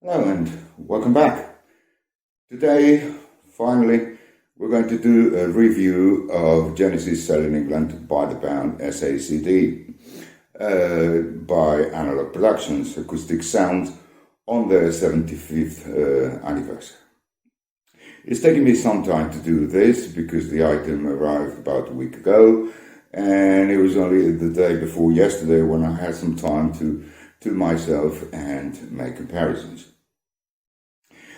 Hello and welcome back. Today, finally, we're going to do a review of Genesis Sell in England by the band SACD by Analogue Productions, Acoustic Sound, on their 75th anniversary. It's taken me some time to do this because the item arrived about a week ago, and it was only the day before yesterday when I had some time to myself and make comparisons.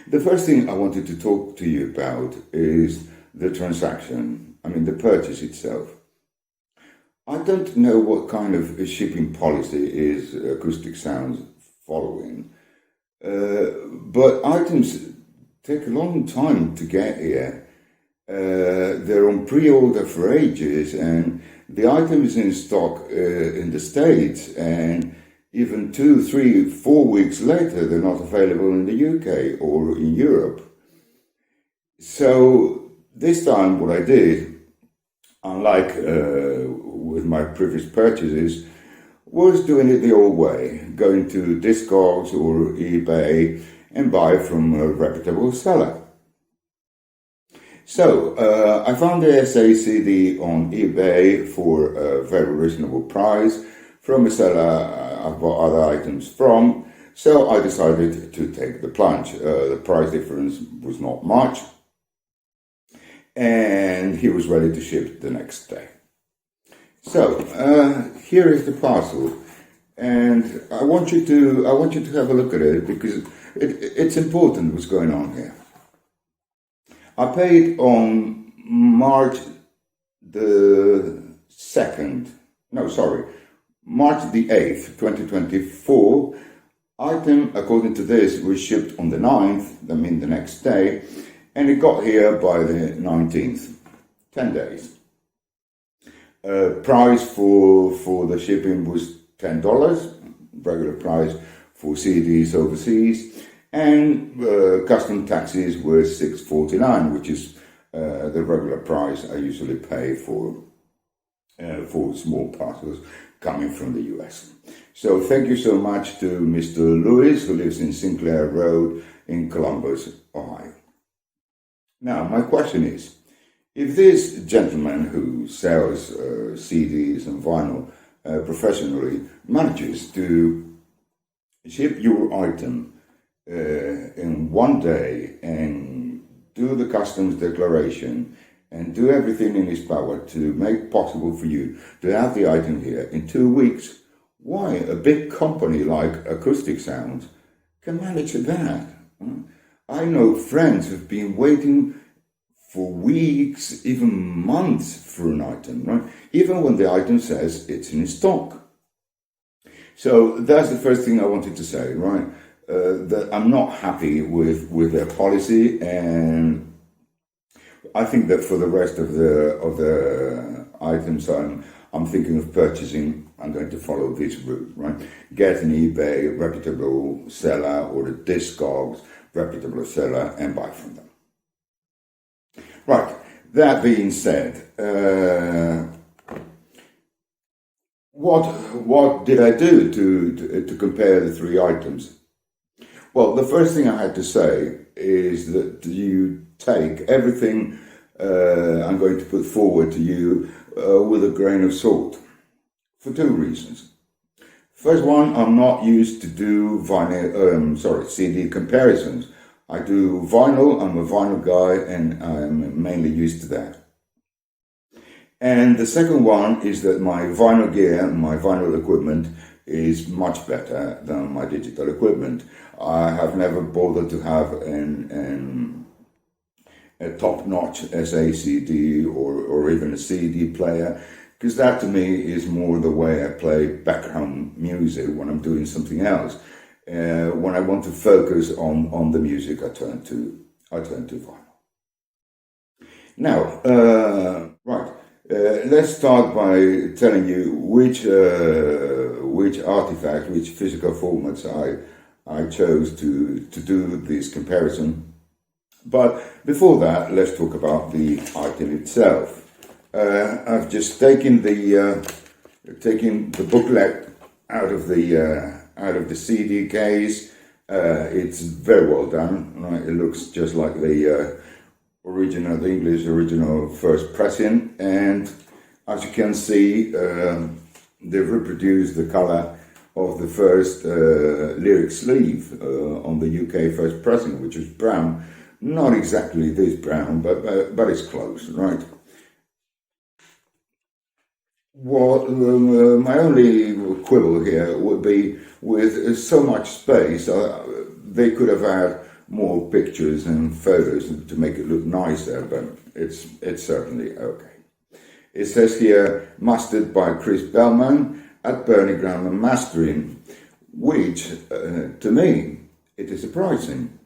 The first thing I wanted to talk to you about is the transaction, the purchase itself. I don't know what kind of shipping policy is Acoustic Sounds following, but items take a long time to get here. They're on pre-order for ages, and the item is in stock in the States, and even 2, 3, 4 weeks later, they're not available in the UK or in Europe. So this time what I did, unlike with my previous purchases, was doing it the old way, going to discogs or eBay and buy from a reputable seller. So I found the SACD on eBay for a very reasonable price from a seller I've bought other items from, so I decided to take the plunge. The price difference was not much, and he was ready to ship the next day. So here is the parcel, and I want you to have a look at it because it's important what's going on here. I paid on March the 8th, 2024. Item, according to this, was shipped on the 9th, the next day, and it got here by the 19th, 10 days. Price for the shipping was $10, regular price for CDs overseas, and custom taxes were $6.49, which is the regular price I usually pay for small parcels coming from the US. So thank you so much to Mr. Lewis, who lives in Sinclair Road in Columbus, Ohio. Now, my question is, if this gentleman who sells CDs and vinyl professionally manages to ship your item in one day and do the customs declaration and do everything in his power to make possible for you to have the item here in 2 weeks, why a big company like Acoustic Sounds can manage that? I know friends who've been waiting for weeks, even months for an item, right? Even when the item says it's in stock. So that's the first thing I wanted to say, right? That I'm not happy with their policy, and I think that for the rest of the items I'm thinking of purchasing, I'm going to follow this route, right? Get an eBay reputable seller or the discogs reputable seller and buy from them. Right. That being said, what did I do to compare the three items? Well, the first thing I had to say is that you take everything I'm going to put forward to you with a grain of salt for two reasons. First one, I'm not used to do CD comparisons. I do vinyl, I'm a vinyl guy, and I'm mainly used to that. And the second one is that my vinyl gear, my vinyl equipment is much better than my digital equipment. I have never bothered to have a top-notch SACD or even a CD player, because that to me is more the way I play background music when I'm doing something else. When I want to focus on the music, I turn to vinyl. Now, let's start by telling you which artifact, which physical formats I chose to do this comparison. But before that, let's talk about the item itself. I've just taken the booklet out of the CD case, It's very well done, right? It looks just like the English original first pressing, and as you can see, they've reproduced the color of the first lyric sleeve on the UK first pressing, which is brown. Not exactly this brown, but it's close, right? What my only quibble here would be with so much space, they could have had more pictures and photos to make it look nicer, but it's certainly okay. It says here, mastered by Chris Bellman at Bernie Graham Mastering, which to me, it is surprising.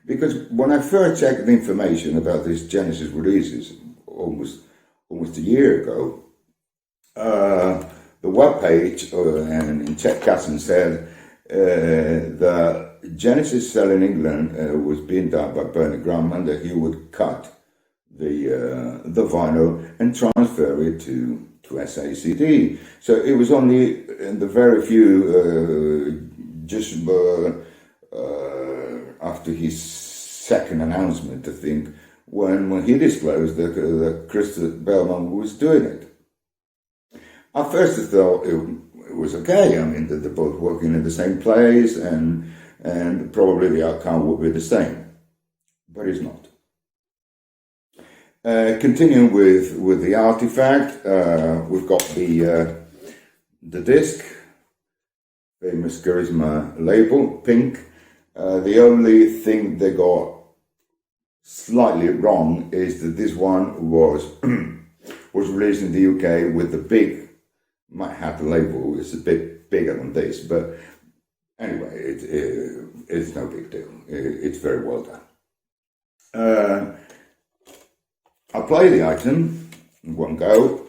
Because when I first checked the information about these Genesis releases almost a year ago, the webpage and Chet Casson said that Genesis Cell in England was being done by Bernie Graham, and that he would cut the vinyl and transfer it to SACD. So it was only in the very few, after his second announcement, I think, when he disclosed that Chris Bellman was doing it. At first I thought it was okay. I mean, they're both working in the same place, and probably the outcome will be the same. But it's not. Continuing with the artifact, we've got the disc, famous Charisma label, pink. The only thing they got slightly wrong is that this one was released in the UK with the big might have the label. It's a bit bigger than this, but anyway, it's no big deal. It's very well done. I'll play the item in one go,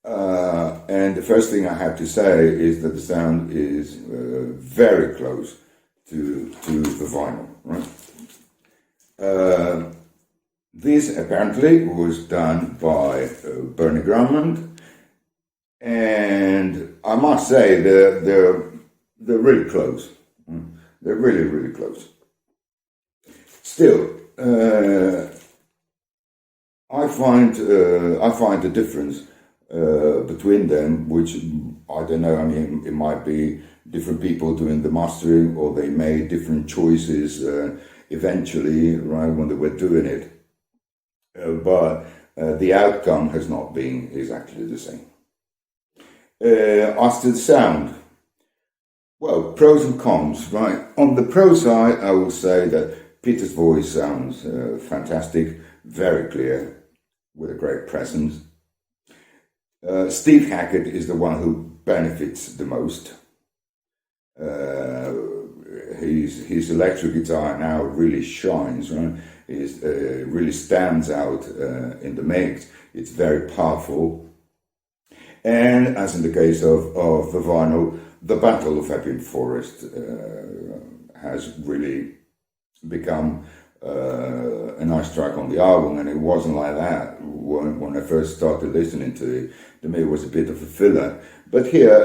and the first thing I have to say is that the sound is very close to the vinyl, right? This apparently was done by Bernie Graham, and I must say they're really close. They're really, really close. Still, I find the difference between them, which I don't know. I mean, it might be different people doing the mastering, or they made different choices eventually, right, when they were doing it. But the outcome has not been exactly the same. As to the sound, well, pros and cons, right? On the pro side, I will say that Peter's voice sounds fantastic, very clear, with a great presence. Steve Hackett is the one who benefits the most. His electric guitar now really shines, right? It really stands out in the mix. It's very powerful. And as in the case of the vinyl, the Battle of Epping Forest has really become a nice track on the album, and it wasn't like that when I first started listening to it. To me, it was a bit of a filler. But here,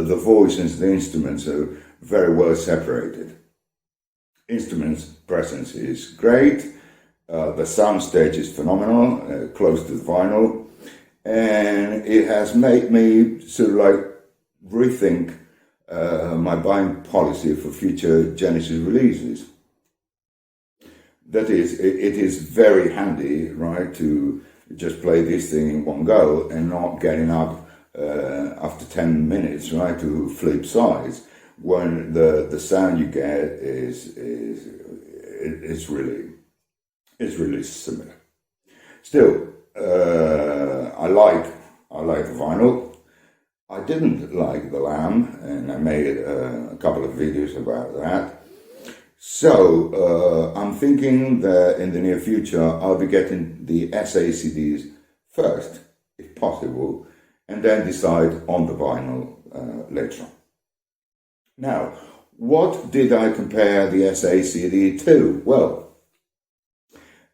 the voice and the instruments are very well separated. Instruments presence is great. The sound stage is phenomenal, close to the vinyl. And it has made me sort of like rethink my buying policy for future Genesis releases. That is, it is very handy, right, to just play this thing in one go and not getting up after 10 minutes, right, to flip sides, when the sound you get is really similar. Still, I like the vinyl. I didn't like the Lamb, and I made a couple of videos about that. So I'm thinking that in the near future I'll be getting the SACDs first, if possible, and then decide on the vinyl later on. Now, what did I compare the SACD to? Well,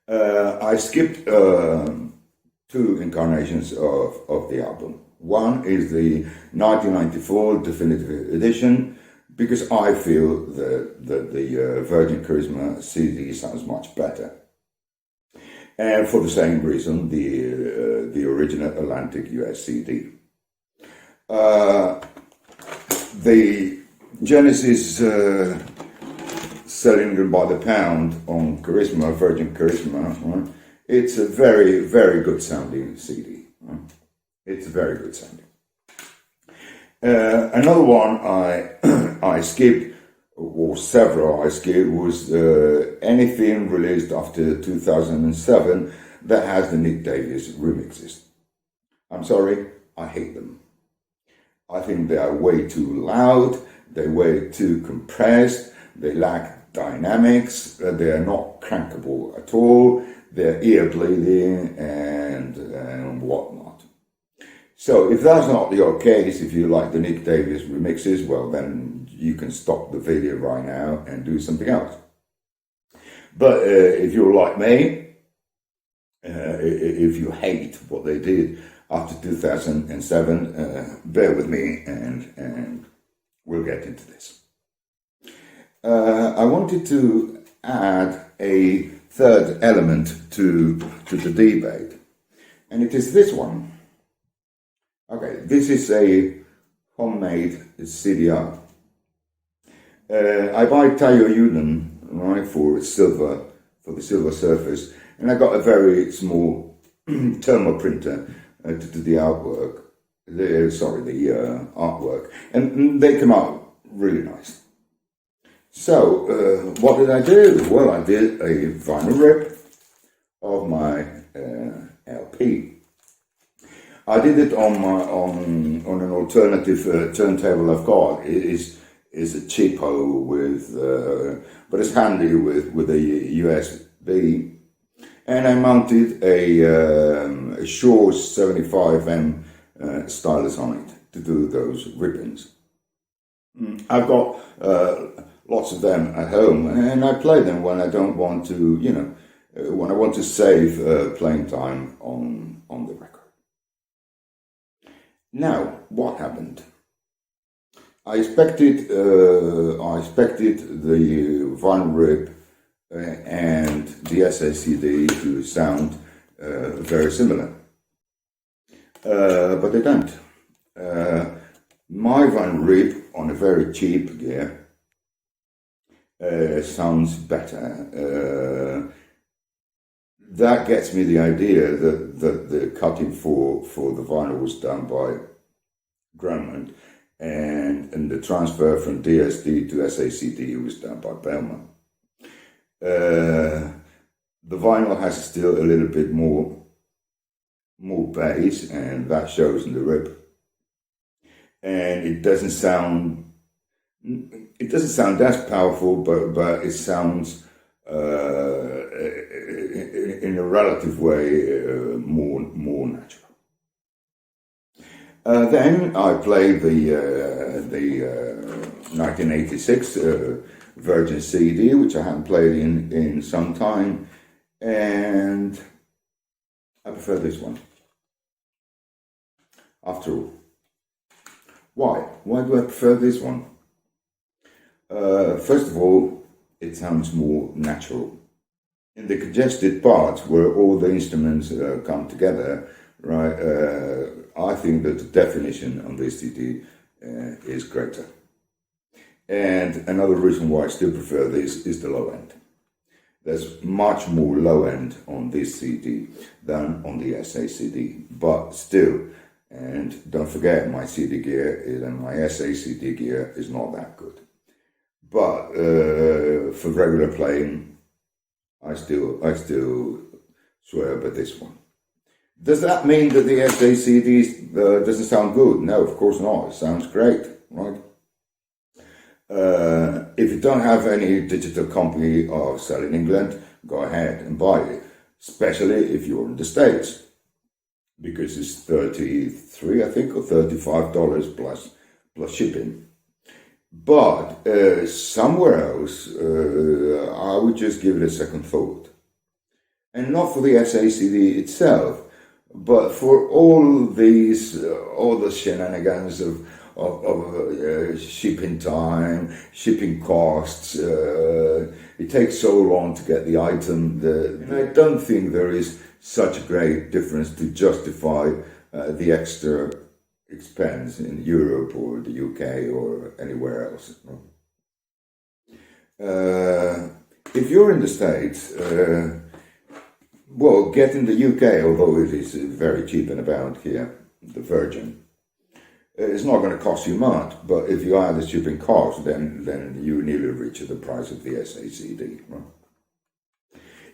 I skipped two incarnations of the album. One is the 1994 definitive edition because I feel that the Virgin Charisma CD sounds much better. And for the same reason, the original Atlantic US CD. The Genesis selling them by the pound on Charisma, Virgin Charisma, right? It's a very, very good sounding CD. Right? It's very good sounding. Another one I skipped, or several I skipped, was anything released after 2007 that has the Nick Davis remixes. I'm sorry, I hate them. I think they are way too loud, they're way too compressed, they lack dynamics, they are not crankable at all, they're ear bleeding and whatnot. So if that's not your case, if you like the Nick Davis remixes, well then you can stop the video right now and do something else. But if you're like me, if you hate what they did after 2007, bear with me and we'll get into this. I wanted to add a third element to the debate, and it is this one. Okay, this is a homemade CDR. I buy Tayo Yuden, right, for the silver surface, and I got a very small thermal printer to do the artwork. Artwork, and they come out really nice. So, what did I do? Well, I did a vinyl rip of my LP. I did it on an alternative turntable I've got. It is a cheapo but it's handy with a USB. And I mounted a Shure 75M stylus on it to do those rippings. I've got lots of them at home, and I play them when I don't want to, when I want to save playing time on the record. Now, what happened? I expected the vinyl rip and the SACD to sound very similar, but they don't. My vinyl rip on a very cheap gear sounds better. That gets me the idea that the cutting for the vinyl was done by Grumman, and the transfer from DSD to SACD was done by Bellman. The vinyl has still a little bit more bass, and that shows in the rip. And it doesn't sound as powerful, but it sounds in a relative way more natural. Then I played the 1986 Virgin CD, which I haven't played in some time, and I prefer this one. After all, why? Why do I prefer this one? First of all, it sounds more natural. In the congested parts where all the instruments come together, right? I think that the definition on this CD is greater. And another reason why I still prefer this is the low end. There's much more low end on this CD than on the SACD, but still, and don't forget my CD gear and my SACD gear is not that good. But for regular playing, I still swear by this one. Does that mean that the SACD doesn't sound good? No, of course not. It sounds great, right? If you don't have any digital copy of sale in England, go ahead and buy it, especially if you're in the States, because it's $33, I think, or $35 plus shipping. But somewhere else, I would just give it a second thought. And not for the SACD itself, but for all these, all the shenanigans of shipping time, shipping costs. It takes so long to get the item. I don't think there is such a great difference to justify the extra expense in Europe or the UK or anywhere else. If you're in the States, well, get in the UK, although it is very cheap and about here, the Virgin. It's not going to cost you much, but if you add the shipping cost, then you nearly reach the price of the SACD. Right?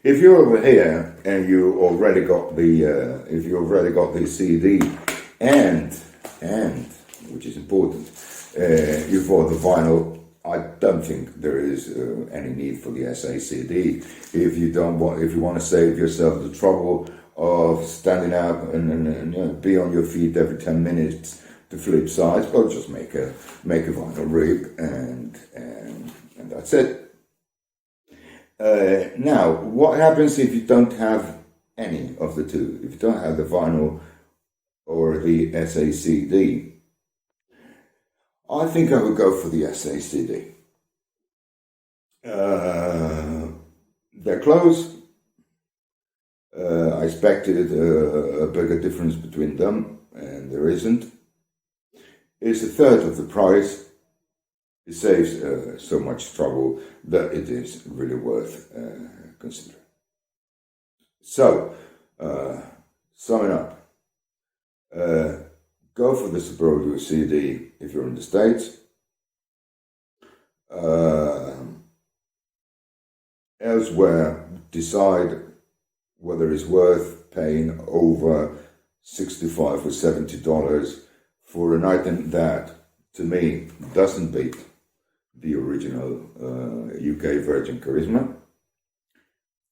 If you're over here and you already got the CD and which is important, you bought the vinyl. I don't think there is any need for the SACD. If you want to save yourself the trouble of standing up and be on your feet every 10 minutes to flip sides, well, just make a vinyl rig and that's it. Now, what happens if you don't have any of the two? If you don't have the vinyl or the SACD? I think I would go for the SACD. They're close. I expected a bigger difference between them, and there isn't. It's a third of the price. It saves so much trouble that it is really worth considering. So, summing up. Go for the Subaru CD if you're in the States. Elsewhere, decide whether it's worth paying over $65 or $70 for an item that, to me, doesn't beat the original UK Virgin Charisma.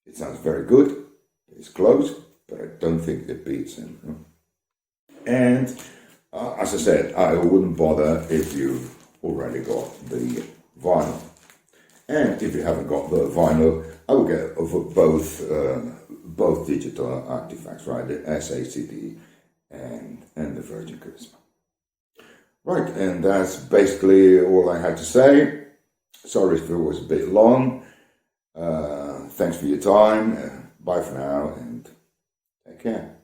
It sounds very good. It's close, but I don't think it beats him. And as I said, I wouldn't bother if you've already got the vinyl. And if you haven't got the vinyl, I will get for both digital artifacts, right? The SACD and the Virgin Charisma. Right, and that's basically all I had to say. Sorry if it was a bit long. Thanks for your time. Bye for now, and take care.